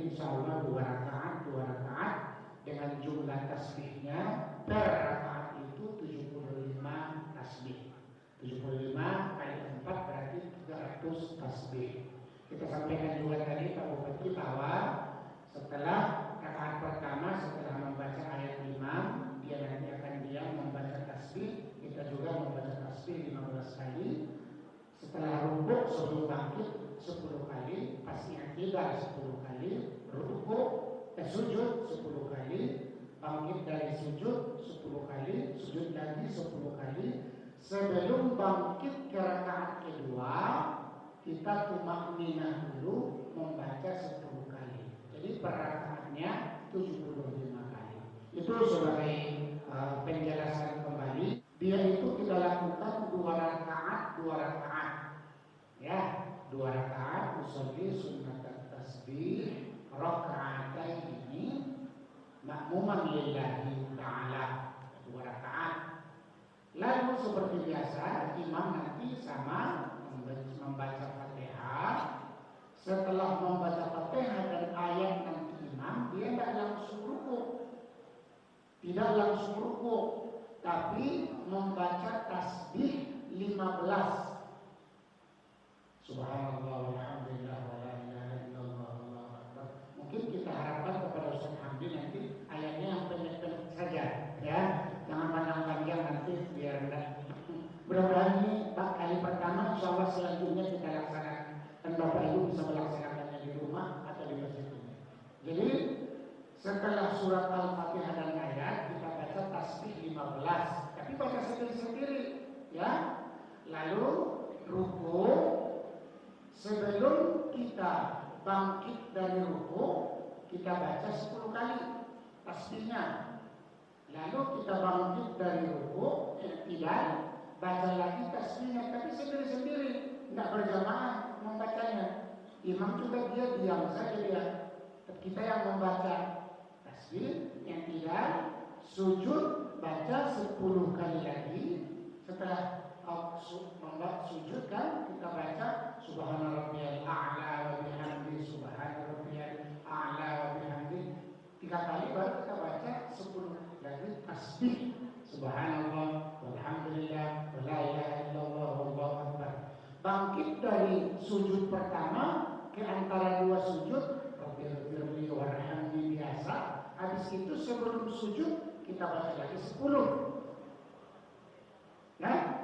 insya Allah 2 rakaat dengan jumlah tasbihnya per rakaat itu 75 tasbih. 75 kali 4 berarti 300 tasbih. Kita sampaikan juga tadi Pak Bupati bahwa setelah rakaat pertama setelah membaca ayat 5 dia nanti akan membaca tasbih. Kita juga membaca tasbih 15 kali. Setelah rukuk sebelum bangkit 10 kali, pasti tidak 10 kali, rukuk sujud 10 kali, bangkit dari sujud 10 kali, sujud lagi 10 kali. Sebelum bangkit ke rakaat kedua, kita tumakninah dulu membaca 10 kali. Jadi per rakaatnya 75 kali. Itu sebagai penjelasan kembali. Dia itu kita lakukan 2 rakaat. Ya, 2 rakaat usolli sunnat tasbih rakaatain ini makmuman lillahi ta'ala 2 rakaat. Lalu seperti biasa imam nanti sama membaca Fatihah. Setelah membaca Fatihah dan ayat nanti imam dia tidak langsung rukuk. Tidak langsung rukuk, tapi membaca tasbih 15. Subhanallah walhamdulillah wa la ilaha illallah wallahu akbar. Mungkin kita harapkan kepada Ustaz Hamdi nanti ayatnya yang pendek-pendek saja, ya. Jangan panjang-panjang nanti biar enggak. Mudah-mudahan ini kali pertama, insyaallah selanjutnya kita laksanakan dan Bapak Ibu bisa melaksanakannya di rumah atau di masjid ini. Jadi setelah surat Al-Fatihah dan ayat kita baca tasbih 15, tapi baca sendiri-sendiri, ya. Lalu rukuk. Sebelum kita bangkit dari rukuk, kita baca 10 kali tasbihnya. Lalu kita bangkit dari rukuk, tidak baca lagi tasbihnya, tapi sendiri-sendiri, tidak berjamaah membacanya. Imam juga dia diam saja dia. Kita yang membaca tasbih, yang tidak sujud baca 10 kali lagi. Setelah sujud kan kita baca subhana rabbiyal a'la wa bihamdi subhana rabbiyal a'la wa bihamdi 3 kali, baru kita baca 10 lagi tasbih subhanallah walhamdulillah wa la ilaha illallah wallahu akbar. Bangkit dari sujud pertama ke antara 2 sujud rabbil warhamni biasa. Habis itu sebelum sujud kita baca lagi 10. Ya?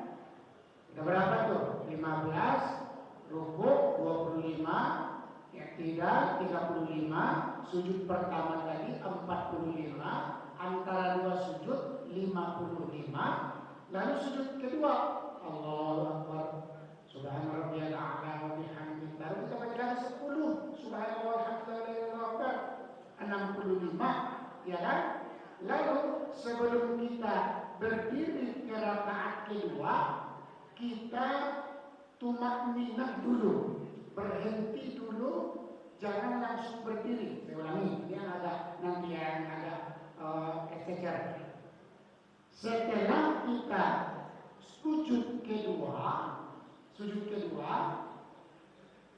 Kita berapa tuh? 15, rukuk 25, tidak 35, sujud pertama tadi 45, antara 2 sujud 55, lalu sujud kedua Allahu Akbar subhana rabbiyal a'la wa bihamdi, baru kita baca 10 subhanallah walhamdulillah akbar 65, ya kan? Lalu sebelum kita berdiri ke rakaat kedua, kita tumakninah dulu, berhenti dulu, jangan langsung berdiri. Saya ulangi, ini ada nanti yang ada kesejar. Setelah kita sujud kedua,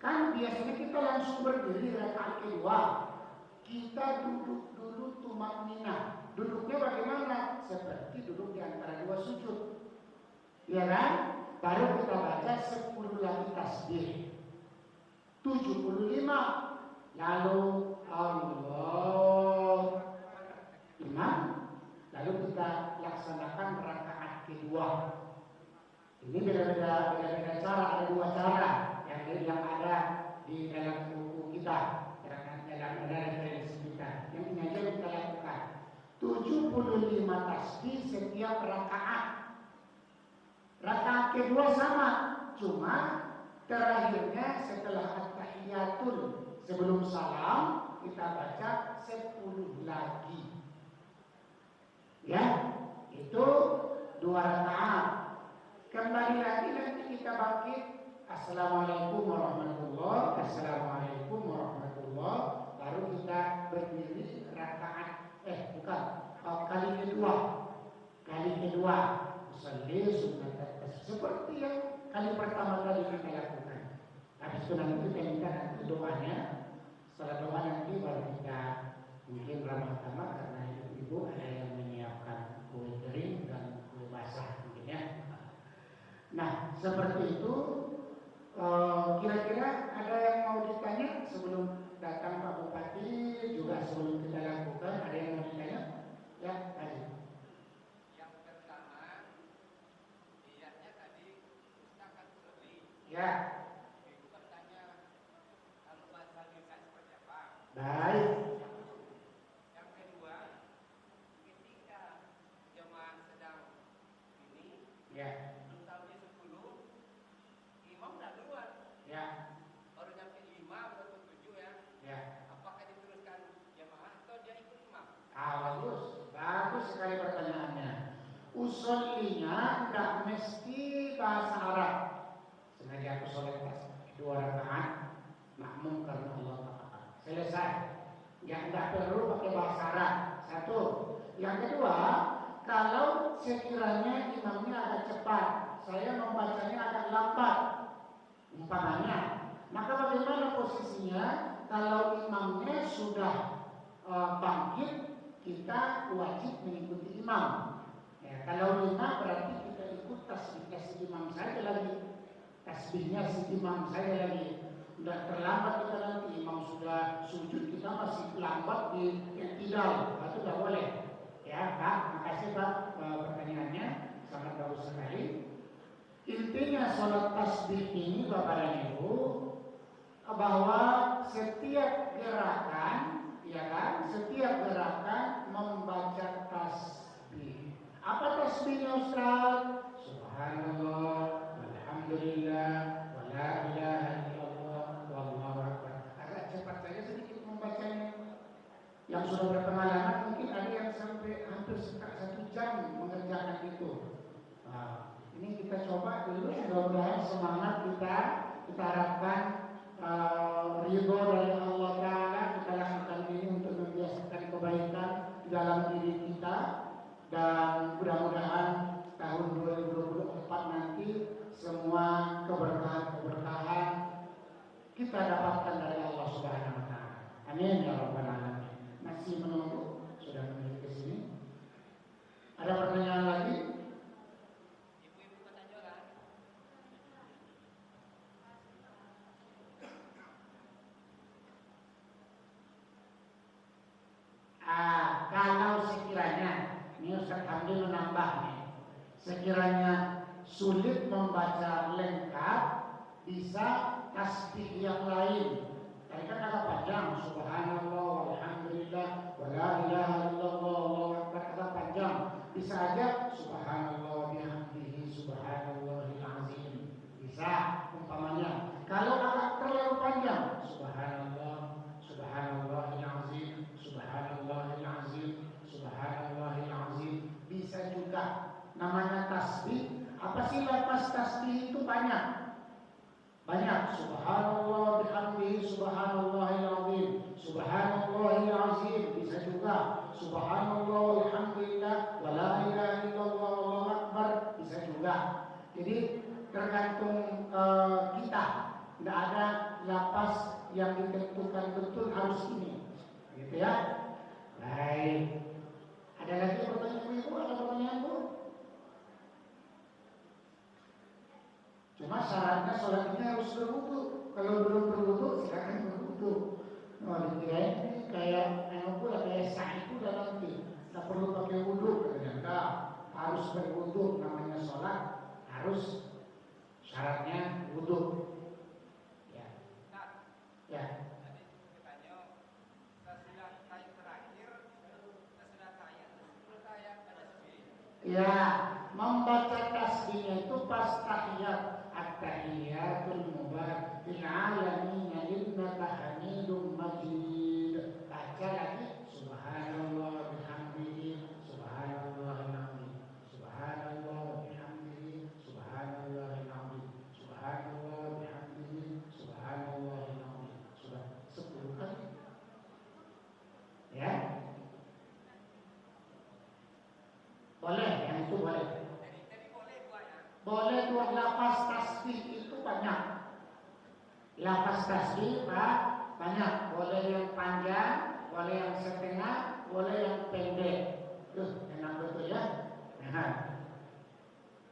kan biasanya kita langsung berdiri rakaat kedua. Kita duduk dulu tumakninah. Duduknya bagaimana? Seperti duduk di antara 2 sujud. Ya kan? Baru kita baca 10 lagi tasbih 75. Lalu Allah imam. Lalu kita laksanakan rakaat kedua. Ini beda-beda cara, ada 2 cara yang ada di dalam buku kita, dalam referensi kita. Yang ini aja kita lakukan 75 tasbih setiap rakaat. Rakaat kedua sama, cuma terakhirnya setelah at-tahiyatul, sebelum salam kita baca 10 lagi. Ya, itu 2 rakaat. Kembali lagi nanti kita bangkit. Assalamualaikum warahmatullahi wabarakatuh. Assalamualaikum warahmatullahi wabarakatuh. Baru kita berdiri rakaat kali kedua. Usolli sunnat tasbih seperti yang kali pertama kali kita lakukan. Habis itu nanti kita minta nanti doanya. Setelah doa nanti baru Baik. Yang kedua, ketika jemaah sedang ini, Ya. belum sampai 10, imam udah duluan. Ya. Baru sampai 5 atau 7 ya. Ya. Apakah diteruskan jemaah atau dia ikut imam? Bagus sekali pertanyaannya. Usollinya nggak mesti bahasa Arab. Sengaja aku sholat 2 rakaat makmum karena Allah Ta'ala. Selesai. Nggak perlu pakai bahasa Arab. Satu. Yang kedua, kalau sekiranya imamnya agak cepat, saya membacanya agak lambat, umpamanya, maka bagaimana posisinya kalau imamnya sudah bangkit, kita wajib mengikuti imam. Ya, kalau 5 berarti kita ikut tasbih imam saja lagi. Tasbihnya si imam saya lagi. Udah terlambat kita nanti imam sudah sujud, kita masih lambat di i'tidal. Itu tidak boleh. Ya, Pak, makasih Pak pertanyaannya, sangat bagus sekali. Intinya sholat tasbih ini Bapak dan Ibu, bahwa setiap gerakan, ya kan, setiap gerakan membaca tasbih. Apa tasbihnya Ustaz? Subhanallah, alhamdulillah, wa la ilaha illallah, wallahu akbar. Agak cepat saja sedikit membacanya. Yang sudah berpengalaman mungkin ada yang sampai hampir 1 jam mengerjakan itu. Nah, ini kita coba dulu, mudah-mudahan semangat kita harapkan ridho dari Allah Ta'ala. Kita lakukan ini untuk membiasakan kebaikan dalam diri kita, dan mudah-mudahan tahun 2024 nanti semua keberkahan kita dapatkan dari Allah Subhanahu wa Ta'ala. Amin ya rabbal alamin. Masih menunggu, sudah menuju ke sini. Ada pertanyaan lagi? Ibu-ibu kata jualan. Kalau sekiranya, ini Ustaz Hamdi menambah nih, sekiranya sulit membaca lengkap, bisa tasbih yang lain. Tadi kan agak panjang, subhanallah, walhamdulillah, wa la ilaha illallah, Allahu akbar, agak panjang. Bisa aja subhanallah bihamdihi subhanallahil azim. Bisa umpamanya. Kalau agak terlalu panjang, subhanallah, subhanallahil azim, subhanallahil azim, subhanallahil azim. Bisa juga. Namanya tasbih. Apa sih lepas tasbih itu banyak? Banyak. Subhanallah bihamdihi subhanallahil azim, subhanallahil azim. Bisa juga. Subhanallah walhamdulillah wa la ilaha illallah wallahu akbar. Bisa juga. Jadi tergantung kita. Tidak ada lapas yang ditentukan betul harus ini. Gitu ya. Baik. Ada lagi pertanyaan Ibu? Ada pertanyaan Bu? Cuma syaratnya sholat ini harus berwudu. Kalau belum berwudu, silakan berwudu. Nah, dikirain ini kayak pula kayak sah itu udah nanti. Tak perlu pakai wudu, katanya. Enggak, harus berwudu. Namanya sholat harus syaratnya wudu. Ya. Nah, Ya. tadi bertanya, sesudah tayat terakhir, sesudah tayat 10 tayat tasbih. Ya, membaca tasbihnya itu pas tahiyat. At-tahiyatul mubarak fil alamin innaka hamidum majid. Baca lagi subhanallah bihamdihi subhanallahil azim, subhanallah bihamdihi subhanallahil azim, subhanallah bihamdihi subhanallahil azim. Sudah 10 kali. Ya. Boleh, yang itu boleh. Jadi boleh 2 ya. Boleh 2 lafaz tasbih itu banyak. Lafaz tasbih Pak, banyak. Boleh yang panjang, boleh yang setengah, boleh yang pendek. Enak betul ya. Nah,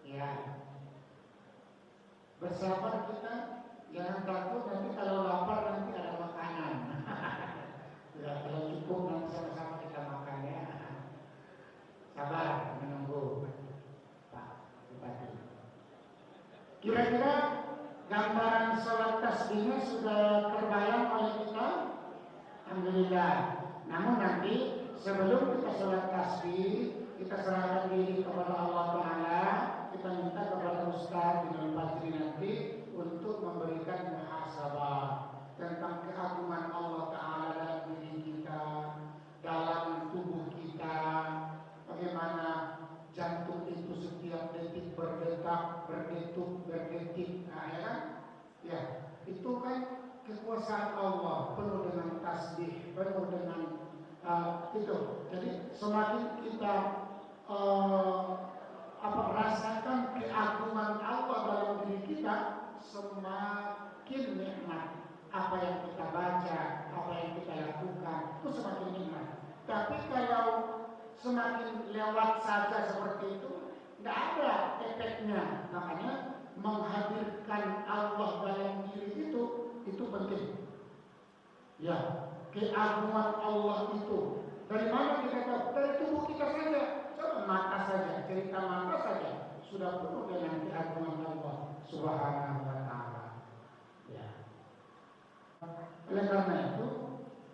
ya. Bersabar kita, jangan takut nanti kalau lapar nanti ada makanan. Ya, kalau cukup nanti sama-sama kita makan ya. Sabar menunggu Pak Bupati. Kira-kira gambaran sholat tasbihnya sudah terbayang oleh kita? Alhamdulillah. Namun nanti sebelum kita sholat tasbih, kita serahkan diri kepada Allah Ta'ala. Kita minta kepada Ustaz Binul Fajri nanti untuk memberikan muhasabah tentang keagungan Allah Ta'ala dalam diri kita, dalam tubuh kita, bagaimana jantung itu setiap detik berdetak, berdetik, nah, ya kan? Ya, itu kan kekuasaan Allah, penuh dengan tasbih, penuh dengan itu. Jadi semakin kita rasakan keagungan Allah dalam diri kita, semakin nikmat apa yang kita baca, apa yang kita lakukan, itu semakin nikmat. Tapi kalau semakin lewat saja seperti itu, tidak ada efeknya. Makanya menghadirkan Allah dalam diri itu penting. Ya, keagungan Allah itu dari mana kita tahu? Dari tubuh kita saja. Coba mata saja, cerita mata saja sudah penuh dengan keagungan Allah Subhanahu wa Ta'ala. Ya. Oleh karena itu,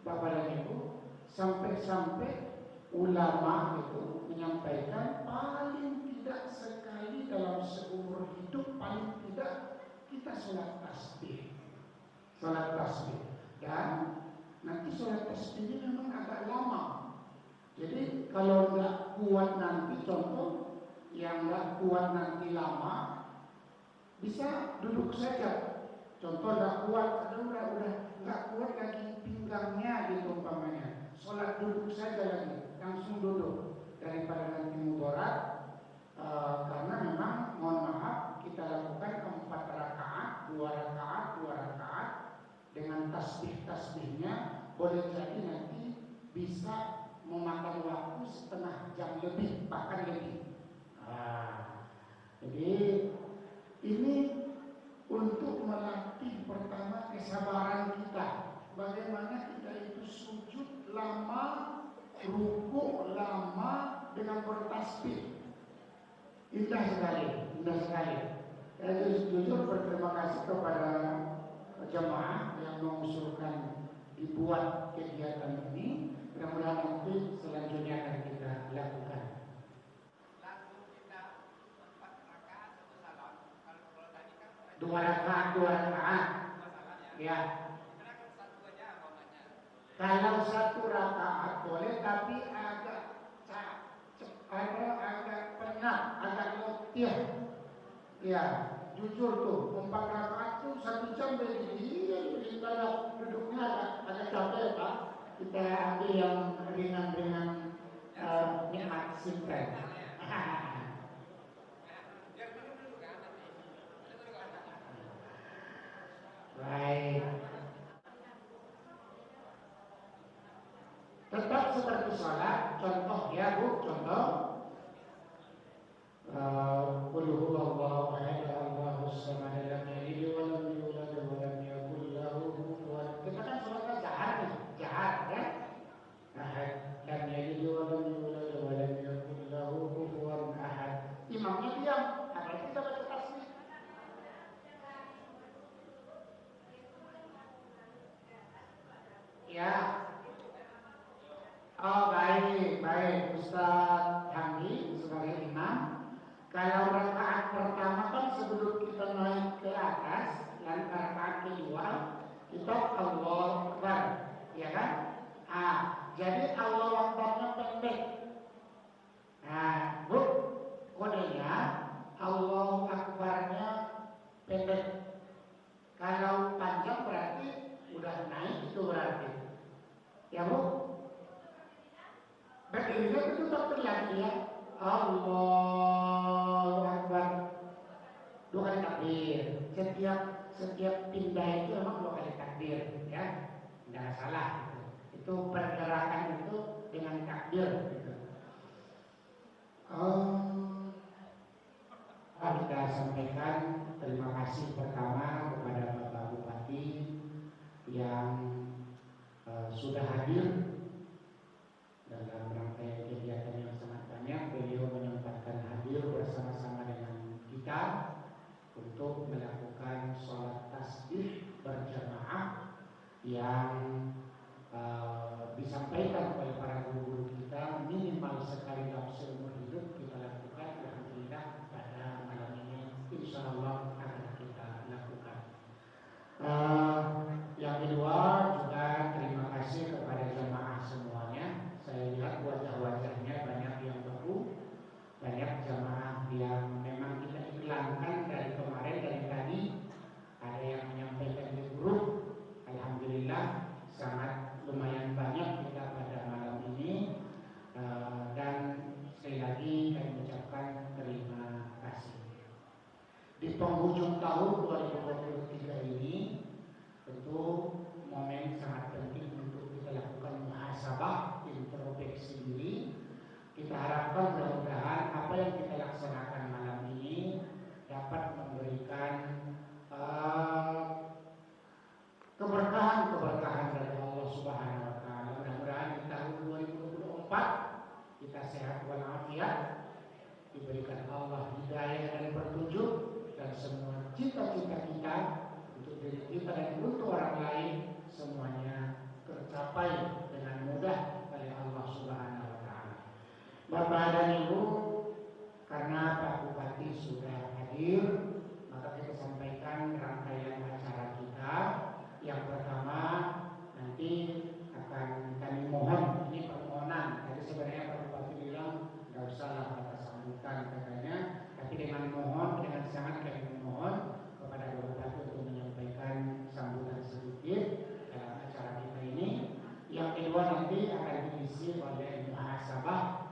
Bapak dan Ibu, sampai-sampai ulama itu menyampaikan paling tidak sekali dalam seumur hidup, paling tidak kita sholat tasbih. Sholat tasbih. Dan nanti sholat tasbih ini memang agak lama. Jadi kalau nggak kuat nanti, contoh yang nggak kuat nanti lama, bisa duduk saja. Contoh nggak kuat, udah nggak kuat lagi pinggangnya gitu umpamanya. Sholat duduk saja lagi, langsung duduk daripada nanti mudarat. Karena memang mohon maaf kita lakukan 4 rakaat, 2 rakaat dengan tasbihnya, boleh jadi nanti bisa memakan waktu setengah jam lebih, bahkan lebih. Jadi ini untuk melatih pertama kesabaran kita. Bagaimana kita itu sujud lama, rukuk lama dengan bertasbih. Indah sekali, indah sekali. Saya jujur berterima kasih kepada jemaah yang mengusulkan dibuat kegiatan ini. Mudah-mudahan nanti selanjutnya akan kita lakukan. Langsung kita 4 rakaat satu salam. Kalau tadi kan 2 rakaat. Ya. karena kan satu aja umpamanya. Kalau 1 rakaat boleh, tapi agak penat, agak letih. Ya, jujur tuh, 4 rakaat tuh 1 jam begini, kalau duduknya agak capek, Pak. Kita ambil yang ringan-ringan, nikmat singkat. Biar dulu kan nanti. Baik. Tetap seperti sholat, contoh ya Bu, contoh. Qul huwallahu ahad, Allahus samad, lam yalid wa lam yulad wa lam yakul lahu kufuwan. Kita kan sholatnya jahat nih, jahat ya. Ahad, lam yalid wa lam yulad wa lam yakul lahu kufuwan ahad. Imamnya diam, apa kita baca tasbih? Ya. Oh baik Ustaz Hamdi sebagai imam. Kalau rakaat pertama kan sebelum kita naik ke atas, dan rakaat kedua kita Allahu Akbar, ya kan? Jadi Allahu Akbarnya pendek. Bu, kodenya Allahu Akbarnya pendek. Kalau panjang berarti udah naik, itu berarti. Ya Bu? Berdirinya itu tetap lagi ya. Allahu Akbar. 2 kali takbir. Setiap pindah itu memang 2 kali takbir, ya. Tidak salah. Itu pergerakan itu dengan takbir. Gitu. Kita sampaikan terima kasih pertama kepada Bapak Bupati yang sudah hadir dalam rangkaian kegiatan yang sangat banyak. Beliau menyempatkan hadir bersama-sama dengan kita untuk melakukan sholat tasbih berjamaah yang disampaikan oleh para guru-guru kita minimal sekali dalam seumur hidup kita lakukan. Alhamdulillah pada malam ini insya Allah akan kita lakukan. Yang kedua juga terima kasih kepada jemaah semuanya. Saya lihat wajah-wajahnya banyak yang baru, banyak jemaah yang memang kita iklankan dari kemarin, dari tadi ada yang menyampaikan di grup. Alhamdulillah sangat lumayan banyak kita pada malam ini, dan sekali lagi kami ucapkan terima kasih. Di penghujung tahun 2023 ini tentu momen sangat penting untuk kita lakukan muhasabah, introspeksi diri. Kita harapkan mudah-mudahan apa yang kita laksanakan malam ini dapat memberikan keberkahan dari Allah Subhanahu wa taala. Mudah-mudahan di tahun 2024 kita sehat walafiat, diberikan Allah hidayah dan petunjuk, dan semua cita-cita kita untuk diri kita dan untuk orang lain semuanya tercapai dengan mudah oleh Allah Subhanahu wa taala. Bapak dan Ibu, karena Pak Bupati sudah hadir, maka kita sampaikan rangkaian acara kita. Yang pertama nanti akan kami mohon, ini permohonan. Tadi sebenarnya Pak Bupati bilang nggak usahlah kita sambutan katanya, tapi dengan sangat kami mohon kepada Pak Bupati untuk menyampaikan sambutan sedikit dalam acara kita ini. Yang kedua nanti akan diisi oleh muhasabah.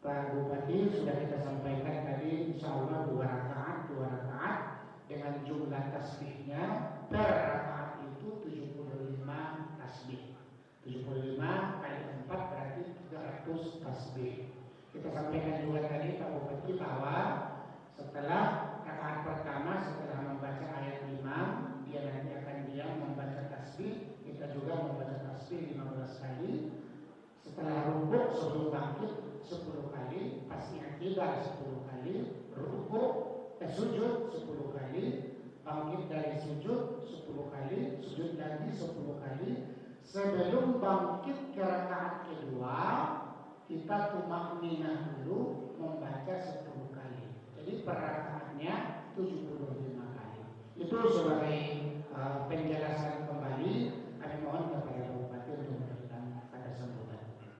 Pak Bupati sudah kita sampaikan tadi, insya Allah 2 rakaat dengan jumlah tasbihnya per rakaat itu 75 tasbih. 75 kali 4 berarti 300 tasbih. Kita sampaikan juga tadi Pak Bupati bahwa setelah rakaat pertama, setelah membaca ayat 5, dia nanti akan membaca tasbih. Kita juga membaca tasbih 15 kali. Setelah rukuk sebelum bangkit 10 kali, pas i'tidal 10 kali, sujud 10 kali, bangkit dari sujud 10 kali, sujud lagi 10 kali. Sebelum bangkit ke rakaat kedua, kita tumakninah dulu membaca 10 kali. Jadi per rakaatnya 75 kali. Itu sebagai